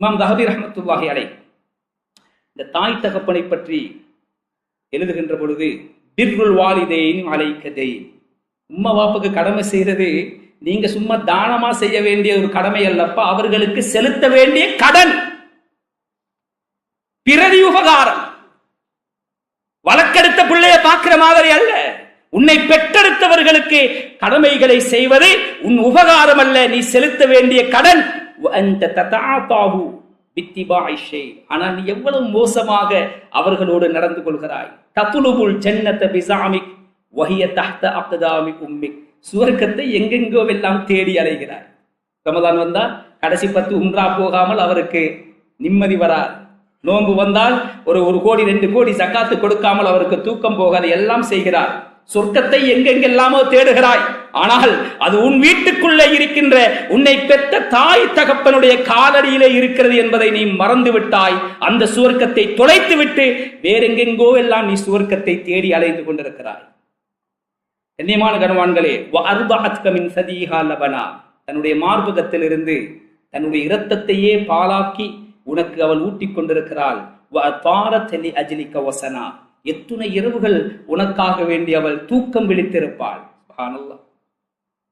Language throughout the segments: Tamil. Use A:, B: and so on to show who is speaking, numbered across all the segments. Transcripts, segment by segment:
A: இமாம் தஹபி ரஹ்மத்துல்லாஹி அலைஹ் இந்த தாய் தகப்பனை பற்றி எழுதுகின்ற பொழுது, பிர்ருல் வாலிதைன் அலைக்கதைன், உம்மா வாப்புக்கு கடமை செய்யறது நீங்க சும்மா தானமா செய்ய வேண்டிய ஒரு கடமை அல்லப்பா, அவர்களுக்கு செலுத்த வேண்டிய கடன், பிரதி உபகாரம். வழக்கெடுத்த பிள்ளைய பார்க்கிற மாதிரி அல்ல, உன்னை பெற்றெடுத்தவர்களுக்கு கடமைகளை செய்வது உன் உபகாரம் அல்ல, நீ செலுத்த வேண்டிய கடன். ஆனால் நீ எவ்வளவு மோசமாக அவர்களோடு நடந்து கொள்கிறாய். தத்துலுபுல் ஜன்னத பிஸாமிக் வஹிய தஹ்த அக்தாமிக் உம்மிக், சுவர்க்கத்தை எங்கெங்கோ எல்லாம் தேடி அலைகிறாய். ரமதான் வந்தா கடைசி 10 உம்ரா போகாமல் அவருக்கு நிம்மதி வராது. நோன்பு வந்தால் ஒரு கோடி 2 கோடி ஜக்காத்து கொடுக்காமல் அவருக்கு தூக்கம் போகாது. எல்லாம் செய்கிறார். சொர்க்கத்தை எங்கெங்கெல்லாமோ தேடுகிறாய். ஆனால் அது உன் வீட்டுக்குள்ளே இருக்கின்ற உன்னை பெற்ற தாய் தகப்பனுடைய காலடியிலே இருக்கிறது என்பதை நீ மறந்து விட்டாய். அந்த சுவர்க்கத்தை தொலைத்து விட்டு வேறெங்கெங்கோ எல்லாம் நீ சுவர்க்கத்தை தேடி அலைந்து கொண்டிருக்கிறாய். கண்ணியமான கணவான்களே, தன்னுடைய மார்பகத்திலிருந்து தன்னுடைய இரத்தத்தையே பாலாக்கி உனக்கு அவள் ஊட்டிக் கொண்டிருக்கிறாள். எத்துணை இரவுகள் உனக்காக வேண்டி அவள் தூக்கம் விழித்திருப்பாள். சுப்ஹானல்லாஹ்.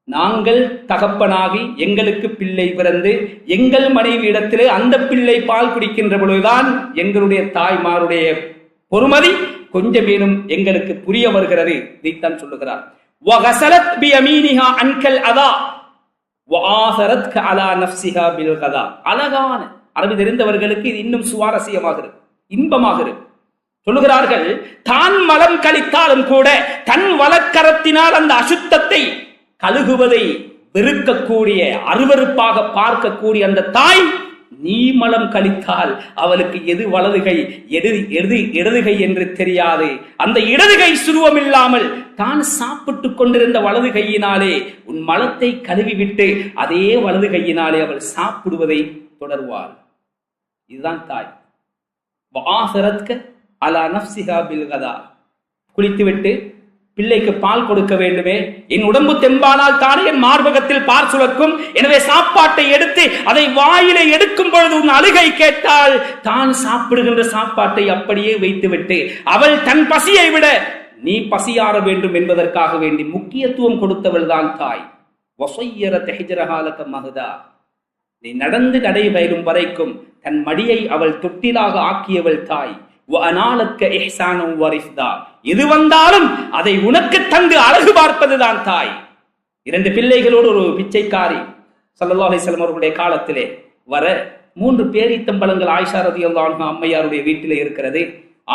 A: நாங்கள் தகப்பனாகி எங்களுக்கு பிள்ளை பிறந்து எங்கள் மனைவி இடத்திலே அந்த பிள்ளை பால் குடிக்கின்ற பொழுதுதான் எங்களுடைய தாய்மாருடைய பொறுமதி கொஞ்சமேனும் எங்களுக்கு புரிய வருகிறது. இதைத்தான் சொல்லுகிறார். அழகான அரபி தெரிந்தவர்களுக்கு இது இன்னும் சுவாரஸ்யமாக இருக்கு, இன்பமாக இருக்கு. சொல்லுகிறார்கள், தான் மலம் கழித்தாலும் கூட தன் வலக்கரத்தினால் அந்த அசுத்தத்தை கழுகுவதை வெறுக்கக்கூடிய, அருவருப்பாக பார்க்கக்கூடிய அந்த தாய், நீ மலம் கழித்தால் அவளுக்கு எது வலதுகை எது இடதுகை என்று தெரியாது. அந்த இடதுகை சுருவம் இல்லாமல் தான் சாப்பிட்டு கொண்டிருந்த வலது கையினாலே உன் மலத்தை கழுவிவிட்டு அதே வலது கையினாலே அவள் சாப்பிடுவதை தொடர்வாள். இதுதான் தாய். அலா நஃப்ஸிஹா பில் கதா, குளித்துவிட்டு பிள்ளைக்கு பால் கொடுக்க வேண்டுமே, என் உடம்பு தெம்பானால் தானே என் மார்பகத்தில் பால் சுரக்கும். எனவே சாப்பாட்டை எடுத்து அதை வாயிலை எடுக்கும் பொழுது உன் அழுகை கேட்டால் தான் சாப்பிடுகின்ற சாப்பாட்டை அப்படியே வைத்துவிட்டு அவள் தன் பசியை விட நீ பசியாற வேண்டும் என்பதற்காக வேண்டி முக்கியத்துவம் கொடுத்தவள் தான் தாய். நீ நடந்து நடைபெறும் வரைக்கும் தன் மடியை அவள் தொட்டிலாக ஆக்கியவள் தாய். எது வந்தாலும் அதை உனக்கு தந்து அழகு பார்ப்பதுதான் தாய். 2 பிள்ளைகளோடு ஒரு பிச்சைக்காரி ஸல்லல்லாஹு அலைஹி வஸல்லம் அவர்களுடைய காலத்திலே வர 3 பேரித்தம்பழங்கள் ஆயிஷா ரலியல்லாஹு அன்ஹா அம்மையாருடைய வீட்டிலே இருக்கிறது.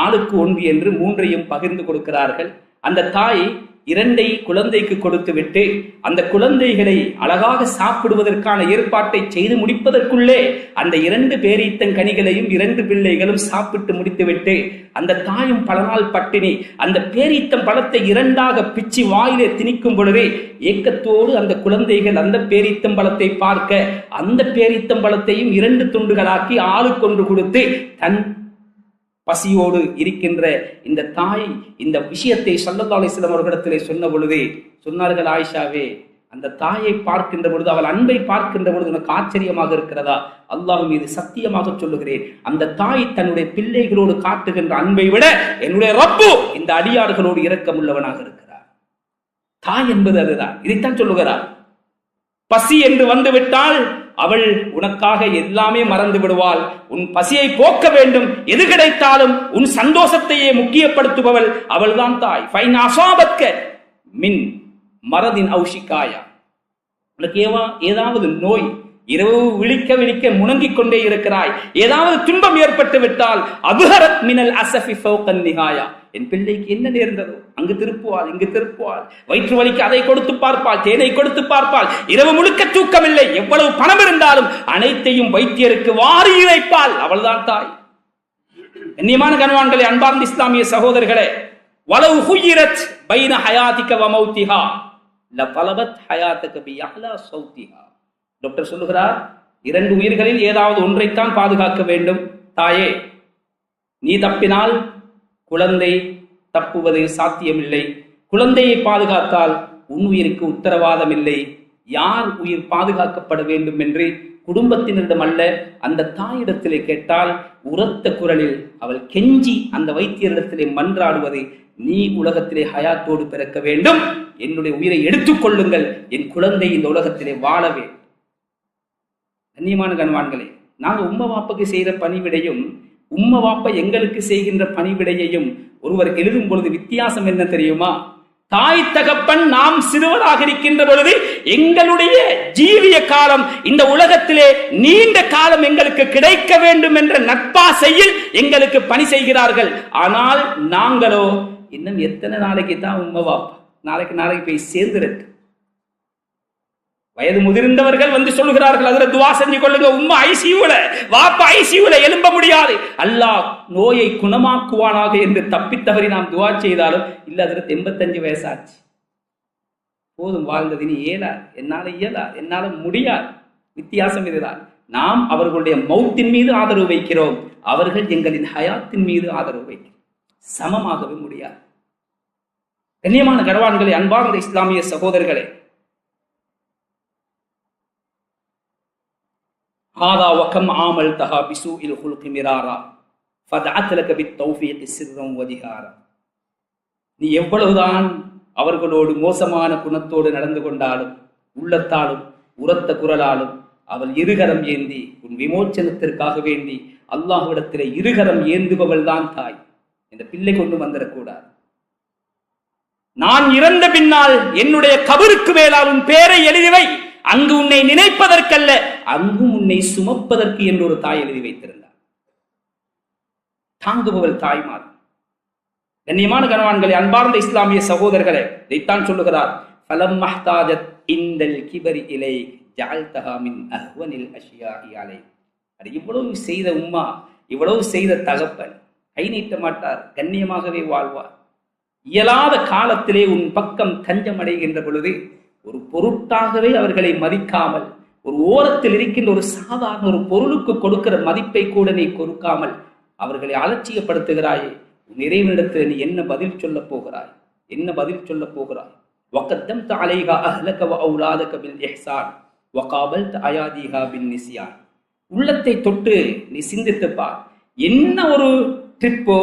A: ஆளுக்கு 1 என்று 3ஐயும் பகிர்ந்து கொடுக்கிறார்கள். அந்த தாய் 2ஐ குழந்தைக்கு கொடுத்து விட்டு அந்த குழந்தைகளை அழகாக சாப்பிடுவதற்கான ஏற்பாட்டை செய்து முடிப்பதற்குள்ளே அந்த 2 பேரீத்தங்கனிகளையும் 2 பிள்ளைகளும் சாப்பிட்டு முடித்துவிட்டு அந்த தாயும் பல நாள் பட்டினி அந்த பேரீத்தம் பழத்தை 2ஆக பிச்சு வாயிலே திணிக்கும் பொழுது ஏக்கத்தோடு அந்த குழந்தைகள் அந்த பேரீத்தம் பழத்தை பார்க்க அந்த பேரீத்தம் பழத்தையும் 2 துண்டுகளாக்கி ஆளுக்கொன்று கொடுத்து தன் பசியோடு இருக்கின்ற இந்த தாய் இந்த விஷயத்தை ஸல்லல்லாஹு அலைஹி வஸல்லம் அவர்களிடத்திலே சொன்ன பொழுது சொன்னார்கள், ஆயிஷாவே, அந்த தாயை பார்க்கின்ற பொழுது, அவள் அன்பை பார்க்கின்ற பொழுது உனக்கு ஆச்சரியமாக இருக்கிறதா? அல்லாஹ் மீது சத்தியமாக சொல்லுகிறேன், அந்த தாய் தன்னுடைய பிள்ளைகளோடு காட்டுகின்ற அன்பை விட என்னுடைய ரப்பு இந்த அடியார்களோடு இரக்கமுள்ளவனாக இருக்கிறார். தாய் என்பது அதுதான். இதைத்தான் சொல்லுகிறார். பசி என்று வந்துவிட்டால் அவள் உனக்காக எல்லாமே மறந்து விடுவாள். உன் பசியை போக்க வேண்டும், எது கிடைத்தாலும் உன் சந்தோஷத்தையே முக்கியப்படுத்துபவள் அவள்தான் தாய். ஃபைன் அஸாபத்க மின் மரதின் ஔஷிகாயா, உனக்கு ஏதாவது நோய், இரவு விழிக்க முணங்கிக் கொண்டே இருக்கிறாய், ஏதாவது துன்பம் ஏற்பட்டு விட்டால் அபுஹரத் மினல் அஸஃபி ஃபௌகன் நிஹாயா, என் பிள்ளைக்கு என்ன நேர்ந்ததோ அங்கு திருப்புவாள், இங்கு திருப்புவாள், வயிற்று வலிக்கு அதை கொடுத்து பார்ப்பாள், தேனை கொடுத்து பார்ப்பாள், இரவு முழுக்க தூக்கமில்லை, எவ்வளவு பணம் இருந்தாலும் அனைத்தையும் வைத்தியருக்கு வாரி இறைப்பாள். அவள்தான் தாய். கண்ணியமான கணவான்களே, அன்பார்ந்த இஸ்லாமிய சகோதரர்களே, வலவு ஹுயிரத் பைன ஹயாதிக வ மௌதிஹா லஃபலபத் ஹயாதக பியஹ்லா ஸௌதிஹா. டாக்டர் சொல்லுகிறார், 2 உயிர்களில் ஏதாவது ஒன்றைத்தான் பாதுகாக்க வேண்டும். தாயே, நீ தப்பினால் குழந்தை தப்புவது சாத்தியமில்லை. குழந்தையை பாதுகாத்தால் உன் உயிருக்கு உத்தரவாதம் இல்லை. யார் உயிர் பாதுகாக்கப்பட வேண்டும் என்று குடும்பத்தினரிடம் அல்ல, அந்த தாயிடத்திலே கேட்டால் உரத்த குரலில் அவள் கெஞ்சி அந்த வைத்தியரிடத்திலே மன்றாடுவது, நீ உலகத்திலே ஹயாத்தோடு பிறக்க வேண்டும், என்னுடைய உயிரை எடுத்துக் கொள்ளுங்கள், என் குழந்தை இந்த உலகத்திலே வாழவே. கண்ணியமான கண்வான்களே, நாங்கள் உம்ம வாப்புக்கு செய்கிற பணிவிடையும் உம்ம வாப்ப எங்களுக்கு செய்கின்ற பணிவிடையையும் ஒருவர் எழுதும் பொழுது வித்தியாசம் என்ன தெரியுமா? தாய் தகப்பன் நாம் சிறுவராக இருக்கின்ற பொழுது எங்களுடைய ஜீவிய காலம் இந்த உலகத்திலே நீண்ட காலம் எங்களுக்கு கிடைக்க வேண்டும் என்ற நட்பாசையில் எங்களுக்கு பணி செய்கிறார்கள். ஆனால் நாங்களோ இன்னும் எத்தனை நாளைக்கு தான் உம்ம வாப்பா, நாளைக்கு போய் சேர்ந்துருக்கு. வயது முதிர்ந்தவர்கள் வந்து சொல்லுகிறார்கள், அதுல துவா செஞ்சு கொள்ளுங்க, உம்மா ஐசியூல வாப்பா ஐசியூல எழும்ப முடியாது, அல்லாஹ் நோயை குணமாக்குவானாக என்று தப்பித்தவரை நாம் துவா செய்தாலும் இல்ல, அதுல 85 வயசாச்சு, போதும் வாழ்ந்தது, இனி என்னால முடியாது. வித்தியாசம் இதுதான். நாம் அவர்களுடைய மௌத்தின் மீது ஆதரவு வைக்கிறோம், அவர்கள் எங்களின் ஹயாத்தின் மீது ஆதரவு வைக்கிறோம். சமமாகவே முடியாது. கண்ணியமான கனவான்களே, அன்பார்ந்த இஸ்லாமிய சகோதரர்களே, ஹாதா வகம் ஆமல் தஹா பிசூஇல் ஹுல்கி மிராரா ஃபதஅத் லக பித்தௌஃபீகி சிர்ரன் வஜிஹாரா. நீ எவ்வளவுதான் அவர்களோடு மோசமான குணத்தோடு நடந்து கொண்டாலும், உள்ளத்தாலும் உரத்த குரலாலும் அவள் இருகரம் ஏந்தி உன் விமோச்சனத்திற்காக வேண்டி அல்லாஹ்விடத்திலே இருகரம் ஏந்துபவள் தான் தாய். இந்த பிள்ளை கொண்டு வந்துடக்கூடாது. நான் இறந்த பின்னால் என்னுடைய கபருக்கு மேலால் உன் பேரை எழுதிவை, அங்கு உன்னை நினைப்பதற்கல்ல, அங்கும் உன்னை சுமப்பதற்கு என்று ஒரு தாய் எழுதி வைத்திருந்தார். தாங்குபவள் தாய்மார். கண்ணியமான கனவான்களே, அன்பார்ந்த இஸ்லாமிய சகோதரர்களே, இதைத்தான் சொல்லுகிறார், ஃபலம் மஹ்தாஜத் இந்தல் கிபரி இலை ஜஅல்தஹா மின் அஹ்வனில் அஷ்யாஇ அலை. அது இவ்வளவு செய்த உம்மா, இவ்வளவு செய்த தகப்பன் கை நீட்ட மாட்டார், கண்ணியமாகவே வாழ்வார். இயலாத காலத்திலே உன் பக்கம் தஞ்சம் அடைகின்ற பொழுது ஒரு பொருட்டாகவே அவர்களை மதிக்காமல், ஒரு ஓரத்தில் இருக்கின்ற ஒரு சாதாரண ஒரு பொருளுக்கு கொடுக்கிற மதிப்பை கூட நீ கொடுக்காமல் அவர்களை அலட்சியப்படுத்துகிறாயே, உன் இறைவனிடத்தில் நீ என்ன பதில் சொல்ல போகிறாய்? என்ன பதில் சொல்ல போகிறாய்? வகத்தம்த அலைஹா அஹ்லக வ அவுலாதக பில் இஹ்சான் வகாபல்த அயாதீஹா பின் நிஸ்யான். உள்ளத்தை தொட்டு நீ சிந்தித்துப் பார். என்ன ஒரு ட்ரிப்போ,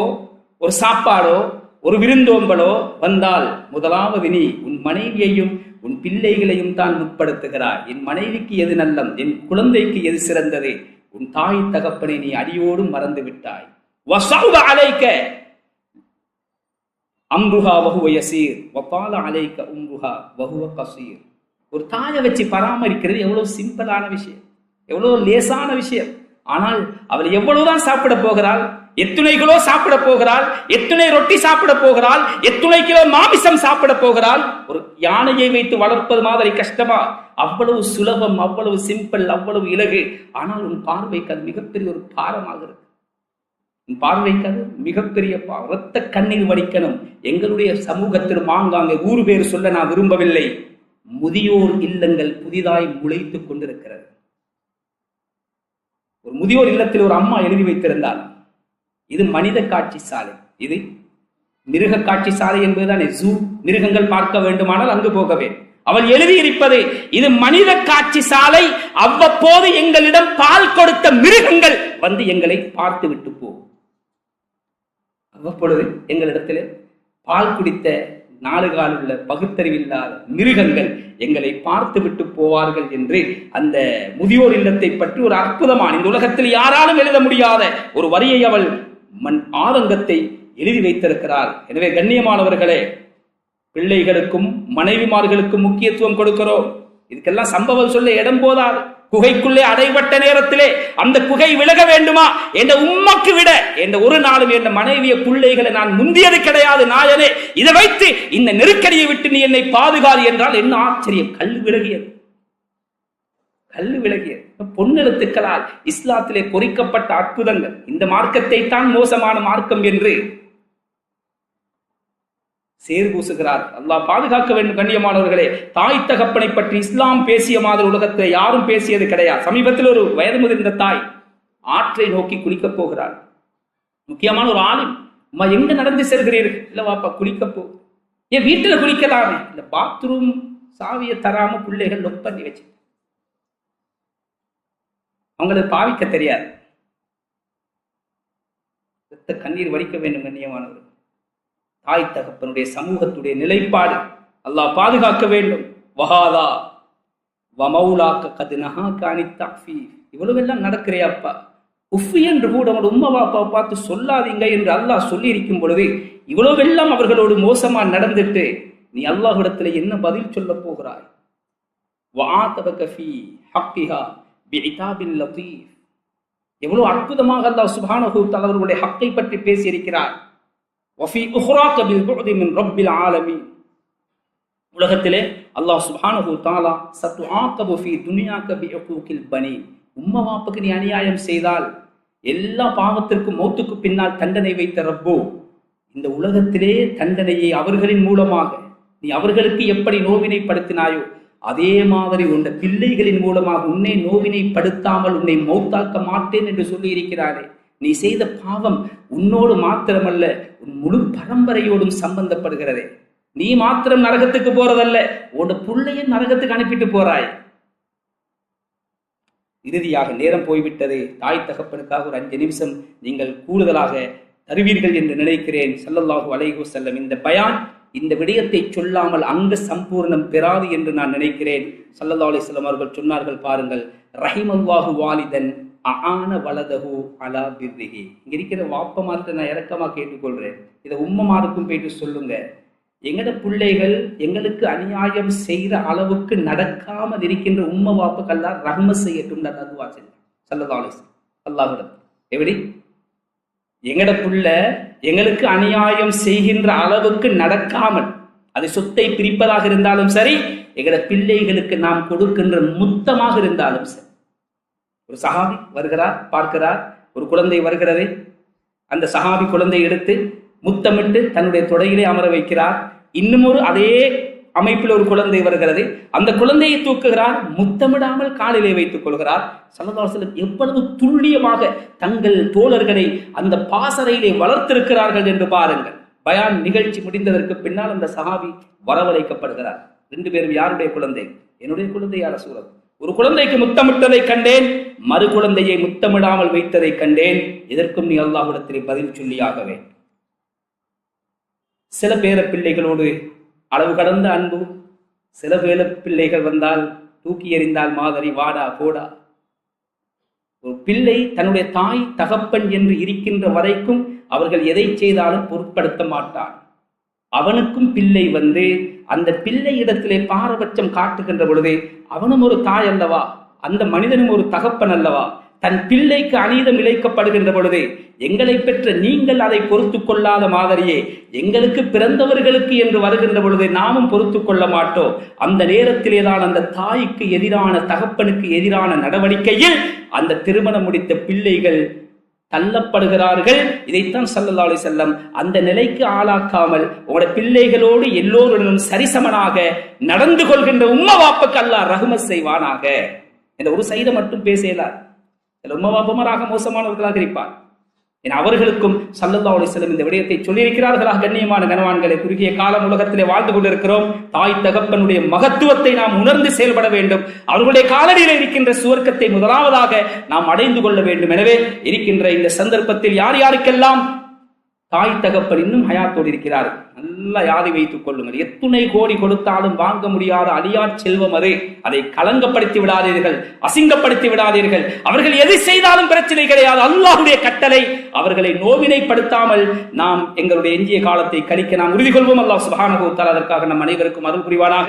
A: ஒரு சாப்பாடோ, ஒரு விருந்தோம்பலோ வந்தால் முதலாவது நீ உன் மனைவியையும் உன் பிள்ளைகளையும் தான் முற்படுத்துகிறாய். என் மனைவிக்கு எது நல்லம், என் குழந்தைக்கு எது சிறந்தது, உன் தாய் தகப்பனை நீ அடியோடும் மறந்து விட்டாய். வஸௌப அலைக அம்ருஹா வஹுவ யஸீர் வபால அலைக உம்ருஹா வஹுவ கஸீர். ஒரு தாயை வச்சு பராமரிக்கிறது எவ்வளவு சிம்பிளான விஷயம், எவ்வளவு லேசான விஷயம். ஆனால் அவள் எவ்வளவுதான் சாப்பிட போகிறாள், எத்தனை கிலோ சாப்பிட போகிறாள், எத்தனை ரொட்டி சாப்பிட போகிறாள், எத்தனை கிலோ மாமிசம் சாப்பிட போகிறாள். ஒரு யானையை வைத்து வளர்ப்பது மாதிரி கஷ்டமா? அவ்வளவு சுலபம், அவ்வளவு சிம்பிள், அவ்வளவு இலகு. ஆனால் உன் பார்வைக்கு அது மிகப்பெரிய ஒரு பாரமாக இருக்கு. உன் பார்வைக்கு அது மிகப்பெரிய ரத்த கண்ணீர் வடிக்கணும். எங்களுடைய சமூகத்தில் மாங்காங்க ஊரு பேர் சொல்ல நான் விரும்பவில்லை, முதியோர் இல்லங்கள் புதிதாய் முளைத்துக் கொண்டிருக்கிறது. ஒரு முதியோர் இல்லத்தில் ஒரு அம்மா எழுதி வைத்திருந்தார், இது மனித காட்சி சாலை, இது மிருக காட்சி சாலை என்பதுதான் ஜூ. மிருகங்கள் பார்க்க வேண்டுமானால் அங்கு போகவே. அவள் எழுதியிருப்பது இது மனித காட்சி சாலை, அவ்வப்போது எங்களிடம் பால் கொடுத்த மிருகங்கள் வந்து எங்களை பார்த்து விட்டு போகும். அவ்வப்பொழுது எங்களிடத்தில் பால் குடித்த 4 கால் உள்ள பகுத்தறிவில்லாத மிருகங்கள் எங்களை பார்த்து விட்டு போவார்கள் என்று அந்த முதியோர் இல்லத்தை பற்றி ஒரு அற்புதமான, இந்த உலகத்தில் யாராலும் எழுத முடியாத ஒரு வரியை அவள் ஆதங்கத்தை எழுதி வைத்திருக்கிறார். எனவே கண்ணியமானவர்களே, பிள்ளைகளுக்கும் மனைவிமார்களுக்கும் முக்கியத்துவம் கொடுக்கிறோம். இதுக்கெல்லாம் சம்பவம் சொல்ல இடம் போதாது. குகைக்குள்ளே அடைபட்ட நேரத்திலே அந்த குகை விலக வேண்டுமா என்ற உம்மக்கு விட என்ற ஒரு நாளும் என்ற மனைவிய பிள்ளைகளை நான் முந்தியது கிடையாது நாயனே, இதை வைத்து இந்த நெருக்கடியை விட்டு நீ என்னை பாதுகாது என்றால் என்ன ஆச்சரியம். கல்லு விலகியது. பொன்னெழுத்துக்களால் இஸ்லாத்திலே பொறிக்கப்பட்ட அற்புதங்கள். இந்த மார்க்கத்தை தான் மோசமான மார்க்கம் என்று சேர்பூசுகிறார். அல்லாஹ் பாதுகாக்க வேண்டும். கண்ணியமானவர்களே, தாய் தகப்பனை பற்றி இஸ்லாம் பேசிய மாதிரி உலகத்தில் யாரும் பேசியது கிடையாது. சமீபத்தில் ஒரு வயது முதிர்ந்த தாய் ஆற்றை நோக்கி குளிக்கப் போகிறார். முக்கியமான ஒரு ஆலிம், அம்மா எங்க நடந்து செல்கிறீர்கள்? இல்ல வாப்பா குளிக்க போ. ஏன் வீட்டுல குளிக்கலாமே? இல்ல பாத்ரூம் சாவியை தராம பிள்ளைகள் லொக் பண்ணி வச்சு. அவங்களுக்கு பாவிக்க தெரியாது. கண்ணீர் வடிக்க வேண்டும் கண்ணியமானவர். தாய் தகப்பனுடைய சமூகத்துடைய நிலைப்பாடு அல்லாஹ் பாதுகாக்க வேண்டும். வஹாதா வமௌலாக்க கதுனஹா காணித்தாஃபி, இவ்வளவெல்லாம் நடக்கிறையாப்பா, உஃபி என்று கூட அவனோட உம்மா பாப்பா பார்த்து சொல்லாதீங்க என்று அல்லாஹ் சொல்லி இருக்கும் பொழுது இவ்வளவெல்லாம் அவர்களோடு மோசமா நடந்துட்டு நீ அல்லாஹ்விடத்துல என்ன பதில் சொல்ல போகிறாய்? வஆதபக ஃபீ ஹக்கிஹா பிஇதாபில் லதீஃப், எவ்வளவு அற்புதமாக அல்லாஹ் சுப்ஹானஹு வ தஆலா அவர்களுடைய ஹக்கை பற்றி பேசி இருக்கிறார். வஃபீ உஹ்ராக பில் புஅதி மின் ரப்பில் ஆலமீன், உலகத்திலே அல்லாஹ் சுப்ஹானஹு வ தஆலா சத்துஆகபு ஃபீ துன்யாக பிஉகூகில் பனீன், உம்மா வாப்புக்கு நீ அநியாயம் செய்தால் எல்லா பாவத்திற்கும் மௌத்துக்கு பின்னால் தண்டனை வைத்த ரப்போ, இந்த உலகத்திலே தண்டனையை அவர்களின் மூலமாக நீ அவர்களுக்கு எப்படி நோவினைப்படுத்தினாயோ அதே மாதிரி உண்ட பிள்ளைகளின் மூலமாக உன்னை நோவினைப்படுத்தாமல் உன்னை மௌத்தாக்க மாட்டேன் என்று சொல்லி இருக்கிறாரே. நீ செய்த பாவம் உன்னோடு மாத்திரமல்ல உன் முழு பரம்பரையோடும் சம்பந்தப்படுகிறதே. நீ மாத்திரம் நரகத்துக்கு போறதல்ல, உன் பிள்ளைய நரகத்துக்கு அனுப்பிட்டு போறாய். இறுதியாக நேரம் போய்விட்டது. தாய் தகப்பனுக்காக ஒரு 5 நிமிஷம் நீங்கள் கூடுதலாக தருவீர்கள் என்று நினைக்கிறேன். ஸல்லல்லாஹு அலைஹி வஸல்லம் இந்த பயான் இந்த விடயத்தை சொல்லாமல் அங்க சம்பூர்ணம் பெறாது என்று நான் நினைக்கிறேன். ஸல்லல்லாஹு அலைஹி வஸல்லம் அவர்கள் சொன்னார்கள், பாருங்கள், ரஹிமல்லாஹு வாலிதன் அஆன வலதஹு அலா பிர்ரிஹி. இங்க இருக்கிற வாப்பமார்ட்ட நான் இரக்கமா கேட்டுக்கொள்றேன், இதை உம்மமாருக்கும் போயிட்டு சொல்லுங்க, எங்கட பிள்ளைகள் எங்களுக்கு அநியாயம் செய்யற அளவுக்கு நடக்காமல் இருக்கின்ற உம்ம வாப்புக்கெல்லாம் ரஹ்மத் செய்யட்டும். அதுவா ஸல்லல்லாஹு அலைஹி வஸல்லம் அல்லாஹ்விடம் எப்படி எங்கட புள்ள எங்களுக்கு அநியாயம் செய்கின்ற அளவுக்கு நடக்காமல், அது சொத்தை பிரிப்பதாக இருந்தாலும் சரி, எங்கட பிள்ளைகளுக்கு நாம் கொடுக்கின்ற முத்தமாக இருந்தாலும் சரி. ஒரு சஹாபி வருகிறார், பார்க்கிறார், ஒரு குழந்தை வருகிறது. அந்த சஹாபி குழந்தை எடுத்து முத்தமிட்டு தன்னுடைய தொடையிலே அமர வைக்கிறார். இன்னும் ஒரு அதே அமைப்பில் ஒரு குழந்தை வருகிறது, அந்த குழந்தையை தூக்குகிறார், முத்தமிடாமல் காலிலே வைத்துக் கொள்கிறார். ஸல்லல்லாஹு அலைஹி வஸல்லம் எவ்வளவு துல்லியமாக தங்கள் தோழர்களை அந்த பாசறையிலே வளர்த்திருக்கிறார்கள் என்று பாருங்கள். பயான் நிகழ்ச்சி முடிந்ததற்கு பின்னால் அந்த சஹாபி வரவழைக்கப்படுகிறார். 2 பேரும் யாருடைய குழந்தை? என்னுடைய குழந்தை யார சூழல். ஒரு குழந்தைக்கு முத்தமிட்டதை கண்டேன், மறு குழந்தையை முத்தமிடாமல் வைத்ததை கண்டேன். இதற்கும் நீ அல்லாஹ்விடத்திலே பதில் சொல்லியாகவே. சில பேர பிள்ளைகளோடு அளவு கடந்த அன்பு, சில பேர பிள்ளைகள் வந்தால் தூக்கி எறிந்தால் மாதிரி வாடா போடா. ஒரு பிள்ளை தன்னுடைய தாய் தகப்பன் என்று இருக்கின்ற வரைக்கும் அவர்கள் எதை செய்தாலும் பொருட்படுத்த மாட்டான். அவனுக்கும் பிள்ளை வந்து அந்த பிள்ளை இடத்திலே பாரபட்சம் காட்டுகின்ற பொழுது அவனும் ஒரு தாய் அல்லவா, அந்த மனிதனும் ஒரு தகப்பன் அல்லவா. தன் பிள்ளைக்கு அநீதம் இழைக்கப்படுகின்ற பொழுது எங்களை பெற்ற நீங்கள் அதை பொறுத்து கொள்ளாத மாதிரியே எங்களுக்கு பிறந்தவர்களுக்கு என்று வருகின்ற பொழுது நாமும் பொறுத்து கொள்ள மாட்டோம். அந்த நேரத்திலேதான் அந்த தாய்க்கு எதிரான, தகப்பனுக்கு எதிரான நடவடிக்கையில் அந்த திருமணம் முடித்த பிள்ளைகள் தள்ளப்படுகிறார்கள். இதைத்தான் ஸல்லல்லாஹு அலைஹி வஸல்லம் அந்த நிலைக்கு ஆளாக்காமல் உங்களுடைய பிள்ளைகளோடு எல்லோருடனும் சரிசமனாக நடந்து கொள்கின்ற உம்ம வாப்புக்கு அல்லாஹ் ரஹ்மத் செய்வானாக. இந்த ஒரு சைதை மட்டும் பேசலார். உம்ம வாப்பமாராக மோசமானவர்களாக இருப்பார். அவர்களுக்கும் ஸல்லல்லாஹு அலைஹி வஸல்லம் இந்த விடயத்தை சொல்லியிருக்கிறார்களாக. கண்ணியமான கனவான்களை, குறுகிய காலம் உலகத்திலே வாழ்ந்து கொண்டிருக்கிறோம். தாய் தகப்பனுடைய மகத்துவத்தை நாம் உணர்ந்து செயல்பட வேண்டும். அவர்களுடைய காலடியில் இருக்கின்ற சுவர்க்கத்தை முதலாவதாக நாம் அடைந்து கொள்ள வேண்டும். எனவே இருக்கின்ற இந்த சந்தர்ப்பத்தில் யார் யாருக்கெல்லாம் தாய் தகப்பன் இன்னும் ஹயாத்தோடு இருக்கிறார்கள், நல்லா யாதி வைத்துக் கொள்ளுங்கள். எத்துணை கோடி கொடுத்தாலும் வாங்க முடியாத அழியா செல்வம் அது. அதை களங்கப்படுத்தி விடாதீர்கள், அசிங்கப்படுத்தி விடாதீர்கள். அவர்கள் எது செய்தாலும் பிரச்சனை கிடையாது. அல்லாஹ்வுடைய கட்டளை, அவர்களை நோவினைப்படுத்தாமல் நாம் எங்களுடைய எஞ்சிய காலத்தை கழிக்க நாம் உறுதி கொள்வோம். அல்லாஹ் சுப்ஹானஹு வ தஆலா அதற்காக நம் அனைவருக்கும் அருள் புரிவானாக.